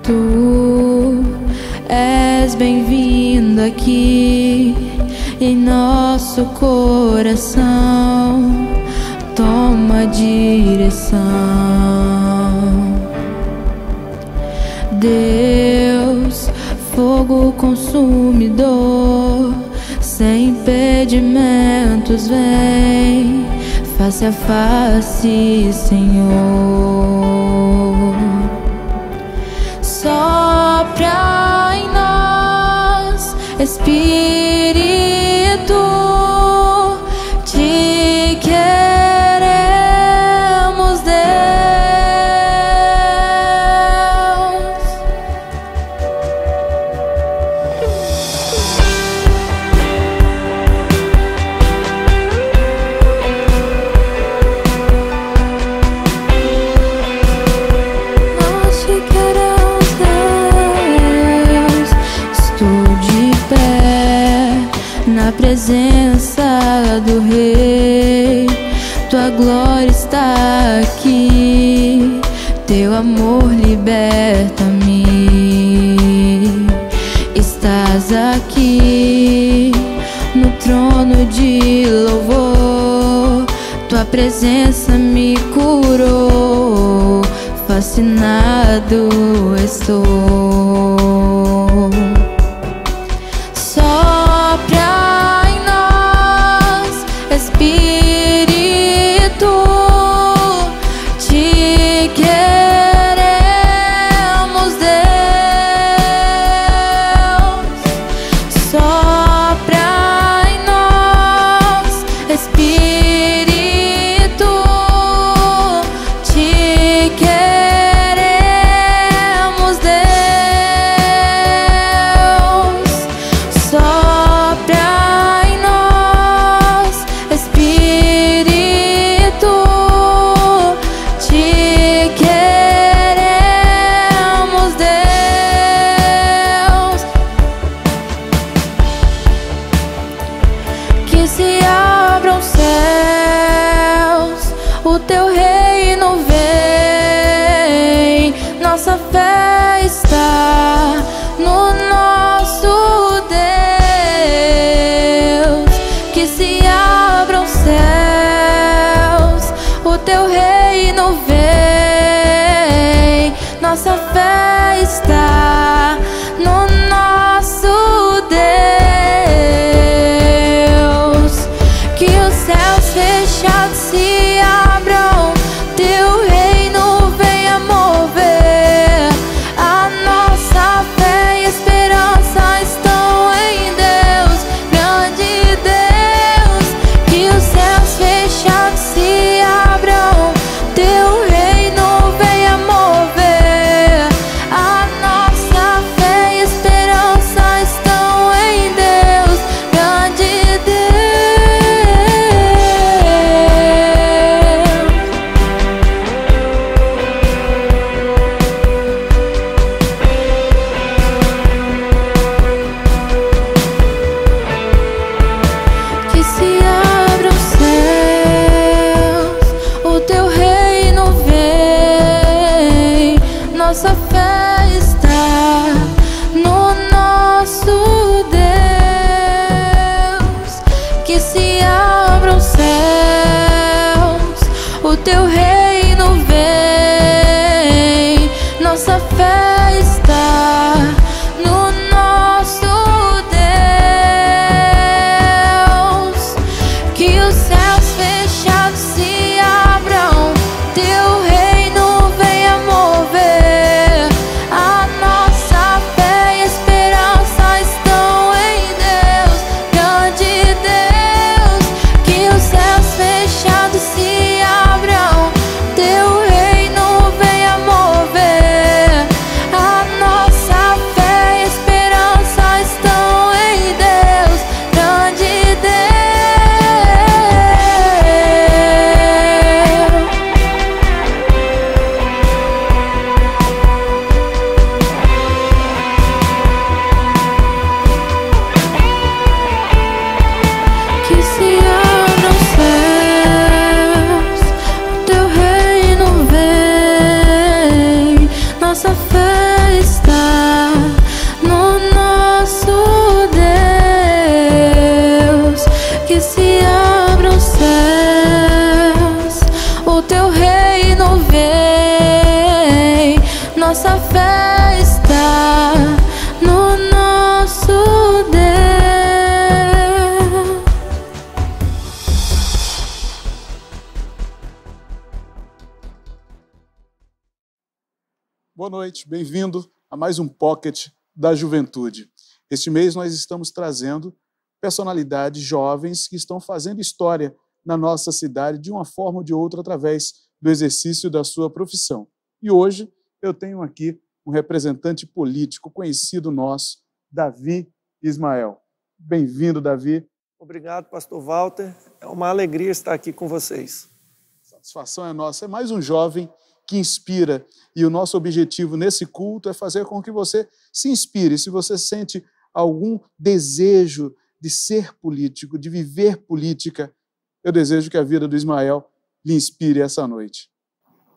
Tu és bem-vindo aqui em nosso coração. Toma direção, Deus, fogo consumidor, sem impedimentos, vem face a face, Senhor. Sopra em nós, Espírito, te queremos, Deus. Nós te queremos, Deus. Estou de pé na presença do Rei. Tua glória está aqui, teu amor liberta-me. Estás aqui no trono de louvor, tua presença me curou, fascinado estou. Sopra em nós, Espírito, te queremos, Deus. Sopra em nós, Espírito, te queremos, Deus. Sopra em nós, Espírito, te queremos, Deus. Que se abram os céus, o teu reino vem, nossa fé está no nosso Deus. Que se abram os céus, o teu reino vem, nossa fé está no nosso Deus. Que os céus fechados se abram, teu reino venha mover. A nossa fé e esperança estão em Deus, grande Deus. Que os céus fechados se abram, teu reino venha mover. A nossa fé e esperança estão em Deus, grande Deus. Que se abram os céus, o teu reino vem, nossa fé está no nosso Deus. Que se abram os céus, o teu reino vem, nossa fé está no nosso Deus. Que os céus fechados se abram, teu reino venha mover. A nossa fé e esperança estão em Deus, grande Deus. Que os céus fechados se abram, teu reino venha mover. Boa noite, bem-vindo a mais um Pocket da Juventude. Este mês nós estamos trazendo personalidades jovens que estão fazendo história na nossa cidade de uma forma ou de outra através do exercício da sua profissão. E hoje eu tenho aqui um representante político conhecido nosso, Davi Ismael. Bem-vindo, Davi. Obrigado, pastor Walter. É uma alegria estar aqui com vocês. A satisfação é nossa. É mais um jovem que inspira. E o nosso objetivo nesse culto é fazer com que você se inspire. Se você sente algum desejo de ser político, de viver política, eu desejo que a vida do Ismael lhe inspire essa noite.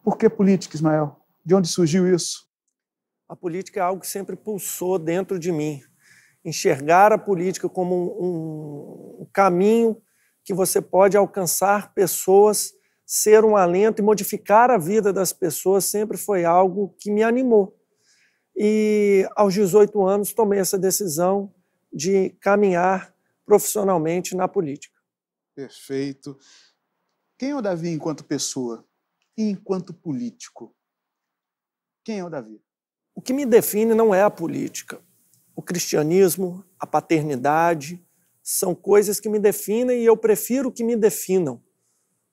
Por que política, Ismael? De onde surgiu isso? A política é algo que sempre pulsou dentro de mim. Enxergar a política como um caminho que você pode alcançar pessoas, ser um alento e modificar a vida das pessoas sempre foi algo que me animou. E aos 18 anos tomei essa decisão de caminhar profissionalmente na política. Perfeito. Quem é o Davi enquanto pessoa e enquanto político? Quem é o Davi? O que me define não é a política. O cristianismo, a paternidade, são coisas que me definem e eu prefiro que me definam.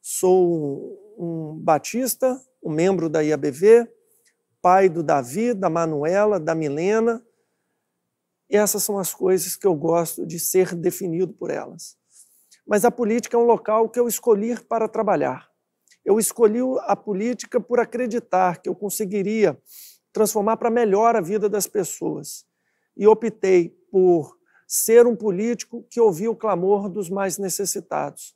Sou um batista, um membro da IABV, pai do Davi, da Manuela, da Milena. E essas são as coisas que eu gosto de ser definido por elas. Mas a política é um local que eu escolhi para trabalhar. Eu escolhi a política por acreditar que eu conseguiria transformar para melhor a vida das pessoas. E optei por ser um político que ouvia o clamor dos mais necessitados.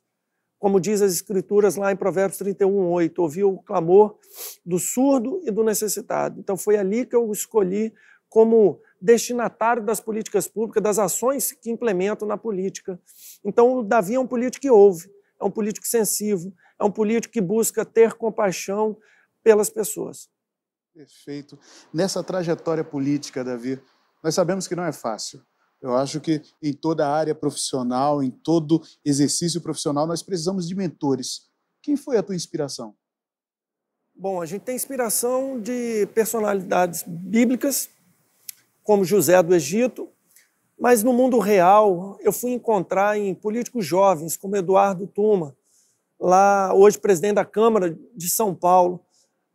Como diz as Escrituras lá em Provérbios 31:8, ouvia o clamor do surdo e do necessitado. Então foi ali que eu escolhi como destinatário das políticas públicas, das ações que implemento na política. Então o Davi é um político que ouve, é um político sensível, é um político que busca ter compaixão pelas pessoas. Perfeito. Nessa trajetória política, Davi, nós sabemos que não é fácil. Eu acho que em toda a área profissional, em todo exercício profissional, nós precisamos de mentores. Quem foi a tua inspiração? Bom, a gente tem inspiração de personalidades bíblicas, como José do Egito, mas no mundo real eu fui encontrar em políticos jovens, como Eduardo Tuma, lá hoje presidente da Câmara de São Paulo,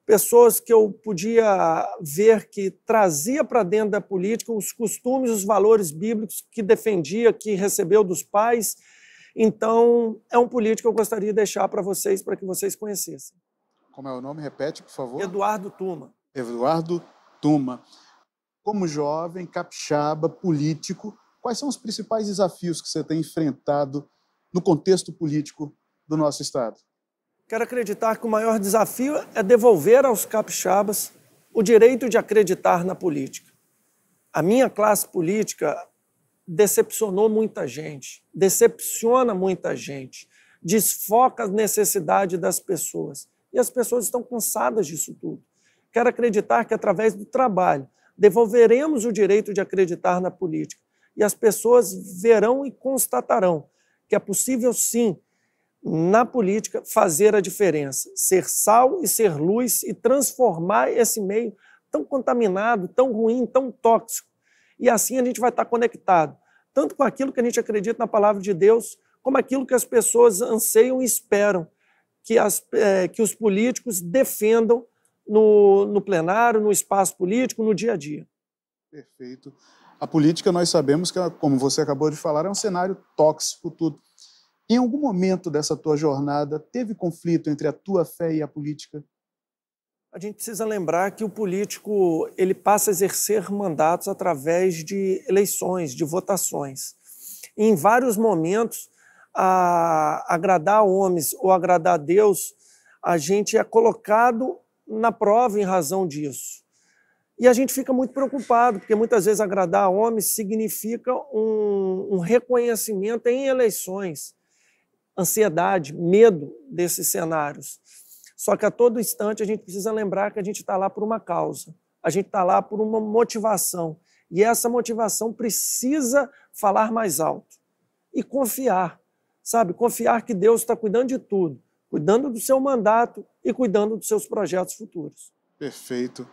pessoas que eu podia ver que trazia para dentro da política os costumes, os valores bíblicos que defendia, que recebeu dos pais. Então, é um político que eu gostaria de deixar para vocês, para que vocês conhecessem. Como é o nome? Repete, por favor. Eduardo Tuma. Eduardo Tuma. Como jovem, capixaba, político, quais são os principais desafios que você tem enfrentado no contexto político do nosso estado? Quero acreditar que o maior desafio é devolver aos capixabas o direito de acreditar na política. A minha classe política decepcionou muita gente, decepciona muita gente, desfoca a necessidade das pessoas. E as pessoas estão cansadas disso tudo. Quero acreditar que, através do trabalho, devolveremos o direito de acreditar na política. E as pessoas verão e constatarão que é possível, sim, na política, fazer a diferença, ser sal e ser luz e transformar esse meio tão contaminado, tão ruim, tão tóxico. E assim a gente vai estar conectado, tanto com aquilo que a gente acredita na palavra de Deus, como aquilo que as pessoas anseiam e esperam que os políticos defendam no plenário, no espaço político, no dia a dia. Perfeito. A política, nós sabemos que, como você acabou de falar, é um cenário tóxico, tudo. Em algum momento dessa tua jornada, teve conflito entre a tua fé e a política? A gente precisa lembrar que o político ele passa a exercer mandatos através de eleições, de votações. E em vários momentos, agradar homens ou agradar a Deus, a gente é colocado na prova em razão disso. E a gente fica muito preocupado, porque muitas vezes agradar a homens significa um reconhecimento em eleições. Ansiedade, medo desses cenários. Só que a todo instante a gente precisa lembrar que a gente está lá por uma causa, a gente está lá por uma motivação. E essa motivação precisa falar mais alto e confiar, sabe? Confiar que Deus está cuidando de tudo, cuidando do seu mandato e cuidando dos seus projetos futuros. Perfeito.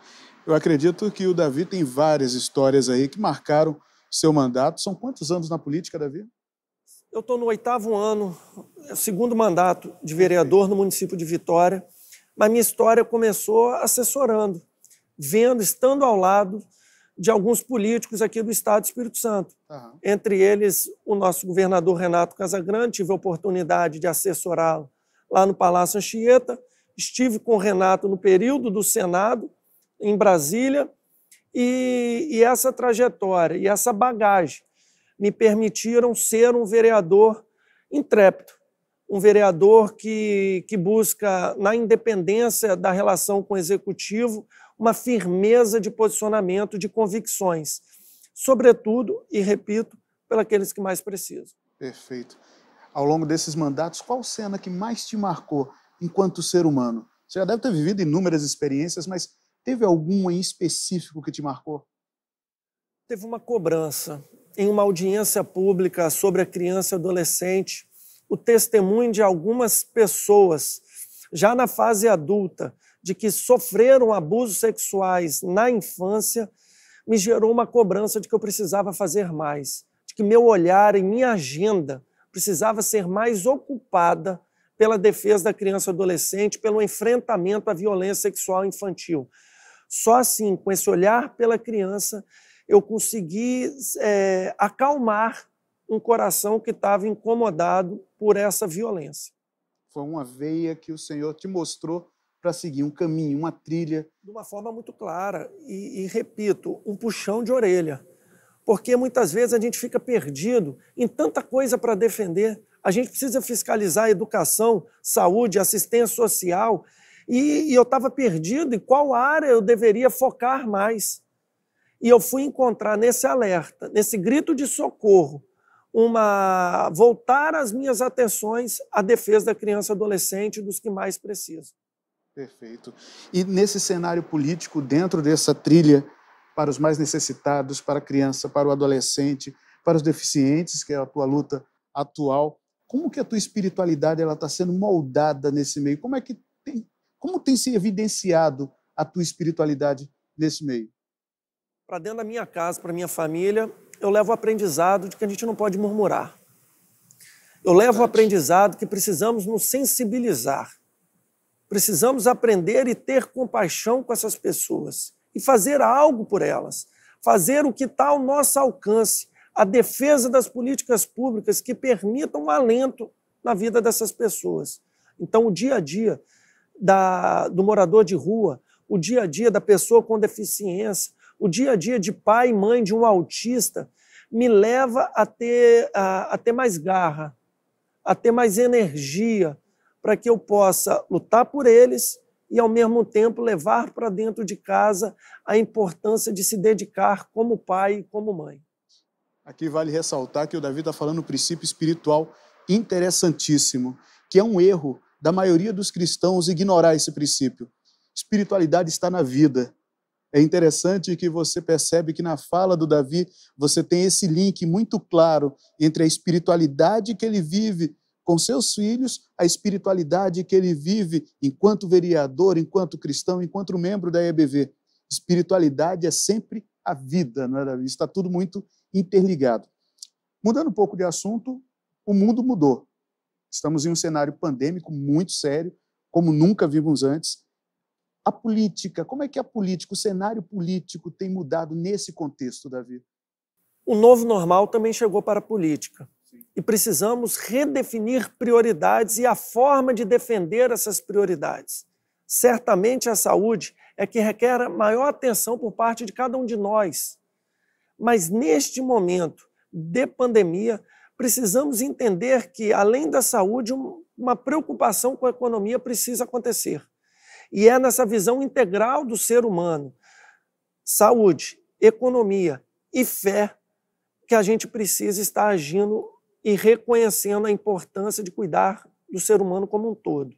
Eu acredito que o Davi tem várias histórias aí que marcaram seu mandato. São quantos anos na política, Davi? Eu estou no 8º ano, segundo mandato de vereador no município de Vitória, mas minha história começou assessorando, vendo, estando ao lado de alguns políticos aqui do Estado do Espírito Santo. Uhum. Entre eles, o nosso governador Renato Casagrande, tive a oportunidade de assessorá-lo lá no Palácio Anchieta. Estive com o Renato no período do Senado, em Brasília, e essa trajetória e essa bagagem me permitiram ser um vereador intrépido, um vereador que busca, na independência da relação com o Executivo, uma firmeza de posicionamento, de convicções, sobretudo, e repito, pelos que mais precisam. Perfeito. Ao longo desses mandatos, qual cena que mais te marcou enquanto ser humano? Você já deve ter vivido inúmeras experiências, mas teve alguma em específico que te marcou? Teve uma cobrança em uma audiência pública sobre a criança e adolescente, o testemunho de algumas pessoas, já na fase adulta, de que sofreram abusos sexuais na infância, me gerou uma cobrança de que eu precisava fazer mais, de que meu olhar e minha agenda precisava ser mais ocupada pela defesa da criança e adolescente, pelo enfrentamento à violência sexual infantil. Só assim, com esse olhar pela criança, eu consegui acalmar um coração que estava incomodado por essa violência. Foi uma veia que o Senhor te mostrou para seguir um caminho, uma trilha. De uma forma muito clara e repito, um puxão de orelha. Porque muitas vezes a gente fica perdido em tanta coisa para defender. A gente precisa fiscalizar a educação, saúde, assistência social. E eu estava perdido em qual área eu deveria focar mais. E eu fui encontrar nesse alerta, nesse grito de socorro, voltar as minhas atenções à defesa da criança e adolescente e dos que mais precisam. Perfeito. E nesse cenário político, dentro dessa trilha para os mais necessitados, para a criança, para o adolescente, para os deficientes, que é a tua luta atual, como que a tua espiritualidade está sendo moldada nesse meio? Como tem se evidenciado a tua espiritualidade nesse meio? Para dentro da minha casa, para minha família, eu levo o aprendizado de que a gente não pode murmurar. Eu levo o aprendizado que precisamos nos sensibilizar. Precisamos aprender e ter compaixão com essas pessoas e fazer algo por elas, fazer o que está ao nosso alcance, a defesa das políticas públicas que permitam um alento na vida dessas pessoas. Então, o dia a dia do morador de rua, o dia a dia da pessoa com deficiência, o dia a dia de pai e mãe de um autista, me leva a ter mais garra, a ter mais energia, para que eu possa lutar por eles e, ao mesmo tempo, levar para dentro de casa a importância de se dedicar como pai e como mãe. Aqui vale ressaltar que o Davi está falando um princípio espiritual interessantíssimo, que é um erro da maioria dos cristãos ignorar esse princípio. Espiritualidade está na vida. É interessante que você percebe que na fala do Davi você tem esse link muito claro entre a espiritualidade que ele vive com seus filhos, a espiritualidade que ele vive enquanto vereador, enquanto cristão, enquanto membro da EBV. Espiritualidade é sempre a vida, não é, Davi? Está tudo muito interligado. Mudando um pouco de assunto, o mundo mudou. Estamos em um cenário pandêmico muito sério, como nunca vimos antes. A política, como é que o cenário político tem mudado nesse contexto, Davi? O novo normal também chegou para a política. E precisamos redefinir prioridades e a forma de defender essas prioridades. Certamente a saúde é que requer maior atenção por parte de cada um de nós. Mas neste momento de pandemia, precisamos entender que, além da saúde, uma preocupação com a economia precisa acontecer. E é nessa visão integral do ser humano, saúde, economia e fé, que a gente precisa estar agindo e reconhecendo a importância de cuidar do ser humano como um todo.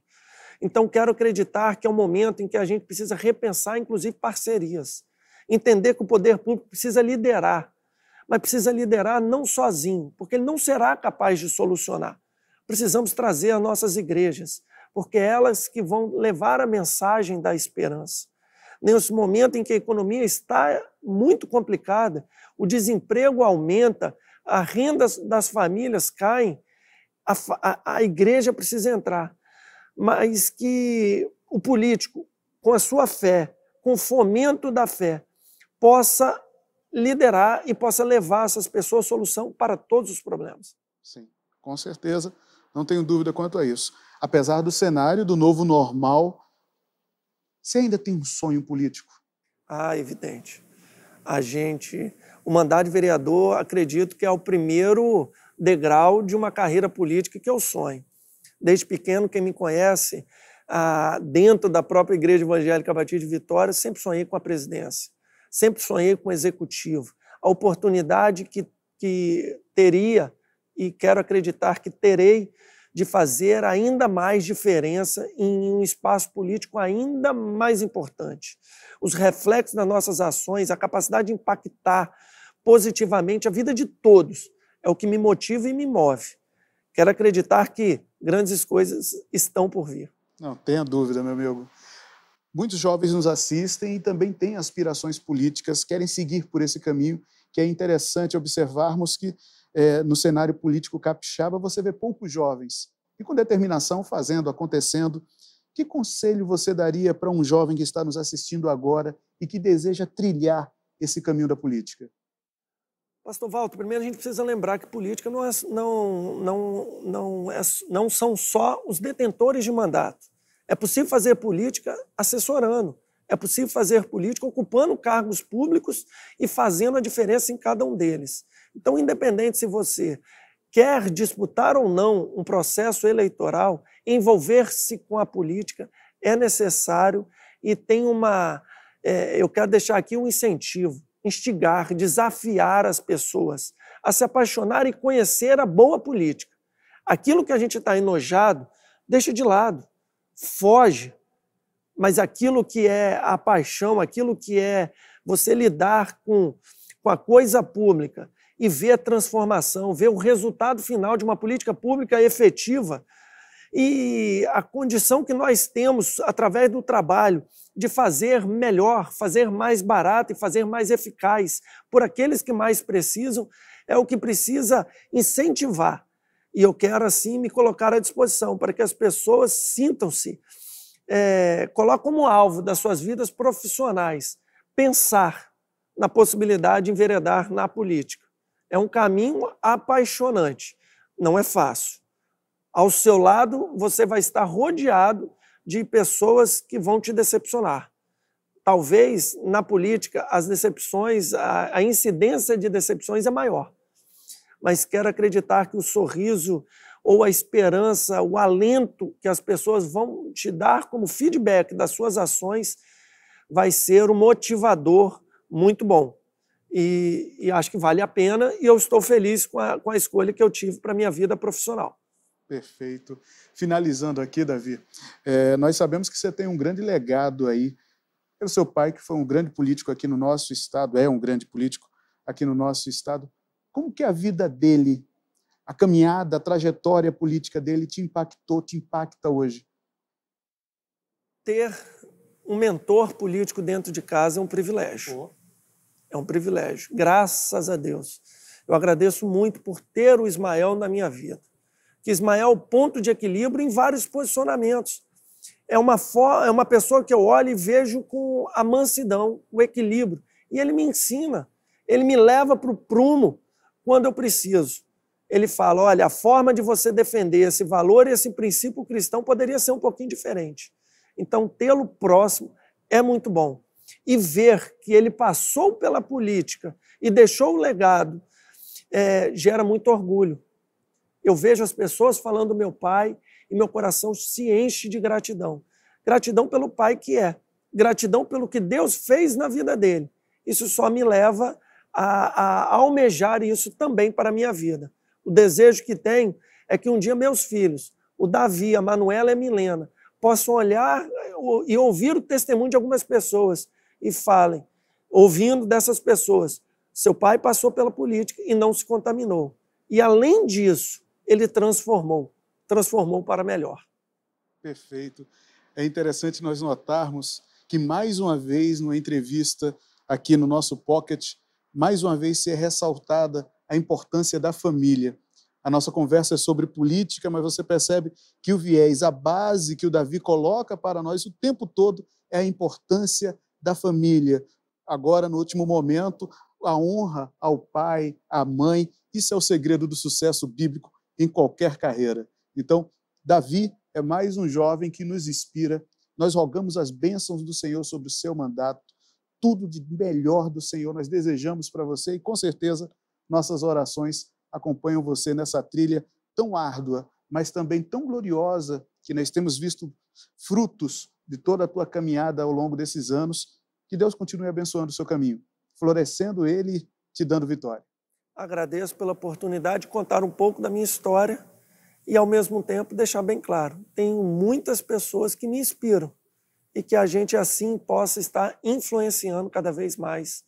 Então, quero acreditar que é um momento em que a gente precisa repensar, inclusive, parcerias. Entender que o poder público precisa liderar, mas precisa liderar não sozinho, porque ele não será capaz de solucionar. Precisamos trazer as nossas igrejas, porque é elas que vão levar a mensagem da esperança. nesse momento em que a economia está muito complicada, o desemprego aumenta, a renda das famílias cai, a igreja precisa entrar. Mas que o político, com a sua fé, com o fomento da fé, possa liderar e possa levar essas pessoas solução para todos os problemas. Sim, com certeza, não tenho dúvida quanto a isso. Apesar do cenário do novo normal, você ainda tem um sonho político? Ah, evidente. O mandato de vereador, acredito que é o primeiro degrau de uma carreira política que eu sonho. Desde pequeno, quem me conhece, dentro da própria Igreja Evangélica Batista de Vitória, sempre sonhei com a presidência, sempre sonhei com o executivo. A oportunidade que teria, e quero acreditar que terei, de fazer ainda mais diferença em um espaço político ainda mais importante. Os reflexos das nossas ações, a capacidade de impactar positivamente a vida de todos, é o que me motiva e me move. Quero acreditar que grandes coisas estão por vir. Não tenha dúvida, meu amigo. Muitos jovens nos assistem e também têm aspirações políticas, querem seguir por esse caminho, que é interessante observarmos que no cenário político capixaba você vê poucos jovens e com determinação fazendo, acontecendo. Que conselho você daria para um jovem que está nos assistindo agora e que deseja trilhar esse caminho da política? Pastor Walter, primeiro a gente precisa lembrar que política não são só os detentores de mandato. É possível fazer política assessorando. É possível fazer política ocupando cargos públicos e fazendo a diferença em cada um deles. Então, independente se você quer disputar ou não um processo eleitoral, envolver-se com a política é necessário e tem eu quero deixar aqui um incentivo, instigar, desafiar as pessoas a se apaixonar e conhecer a boa política. Aquilo que a gente está enojado, deixa de lado, foge. Mas aquilo que é a paixão, aquilo que é você lidar com a coisa pública e ver a transformação, ver o resultado final de uma política pública efetiva e a condição que nós temos, através do trabalho, de fazer melhor, fazer mais barato e fazer mais eficaz por aqueles que mais precisam, é o que precisa incentivar. E eu quero, assim, me colocar à disposição para que as pessoas sintam-se, coloquem como alvo das suas vidas profissionais pensar na possibilidade de enveredar na política. É um caminho apaixonante, não é fácil. Ao seu lado, você vai estar rodeado de pessoas que vão te decepcionar. Talvez, na política, as decepções, a incidência de decepções é maior. Mas quero acreditar que o sorriso ou a esperança, o alento que as pessoas vão te dar como feedback das suas ações vai ser um motivador muito bom. E acho que vale a pena e eu estou feliz com a escolha que eu tive para a minha vida profissional. Perfeito. Finalizando aqui, Davi, nós sabemos que você tem um grande legado aí pelo seu pai, que foi um grande político aqui no nosso estado, é um grande político aqui no nosso estado. Como que a vida dele, a caminhada, a trajetória política dele te impactou, te impacta hoje? Ter um mentor político dentro de casa é um privilégio. É um privilégio, graças a Deus. Eu agradeço muito por ter o Ismael na minha vida. Que Ismael é o ponto de equilíbrio em vários posicionamentos. É uma pessoa que eu olho e vejo com a mansidão, o equilíbrio. E ele me ensina, ele me leva para o prumo quando eu preciso. Ele fala, olha, a forma de você defender esse valor e esse princípio cristão poderia ser um pouquinho diferente. Então, tê-lo próximo é muito bom. E ver que ele passou pela política e deixou o legado gera muito orgulho. Eu vejo as pessoas falando do meu pai e meu coração se enche de gratidão. Gratidão pelo pai que é. Gratidão pelo que Deus fez na vida dele. Isso só me leva a almejar isso também para a minha vida. O desejo que tenho é que um dia meus filhos, o Davi, a Manuela e a Milena, possam olhar e ouvir o testemunho de algumas pessoas e falem, ouvindo dessas pessoas, seu pai passou pela política e não se contaminou. E além disso, ele transformou para melhor. Perfeito. É interessante nós notarmos que mais uma vez, numa entrevista aqui no nosso Pocket, mais uma vez ser ressaltada a importância da família. A nossa conversa é sobre política, mas você percebe que o viés, a base que o Davi coloca para nós o tempo todo é a importância da família. Agora, no último momento, a honra ao pai, à mãe, isso é o segredo do sucesso bíblico em qualquer carreira. Então, Davi é mais um jovem que nos inspira. Nós rogamos as bênçãos do Senhor sobre o seu mandato, tudo de melhor do Senhor nós desejamos para você e, com certeza, nossas orações acompanham você nessa trilha tão árdua, mas também tão gloriosa, que nós temos visto frutos de toda a tua caminhada ao longo desses anos. Que Deus continue abençoando o seu caminho, florescendo ele e te dando vitória. Agradeço pela oportunidade de contar um pouco da minha história e, ao mesmo tempo, deixar bem claro, tenho muitas pessoas que me inspiram e que a gente, assim, possa estar influenciando cada vez mais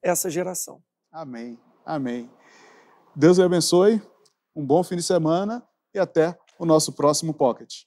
essa geração. Amém, amém. Deus o abençoe, um bom fim de semana e até o nosso próximo Pocket.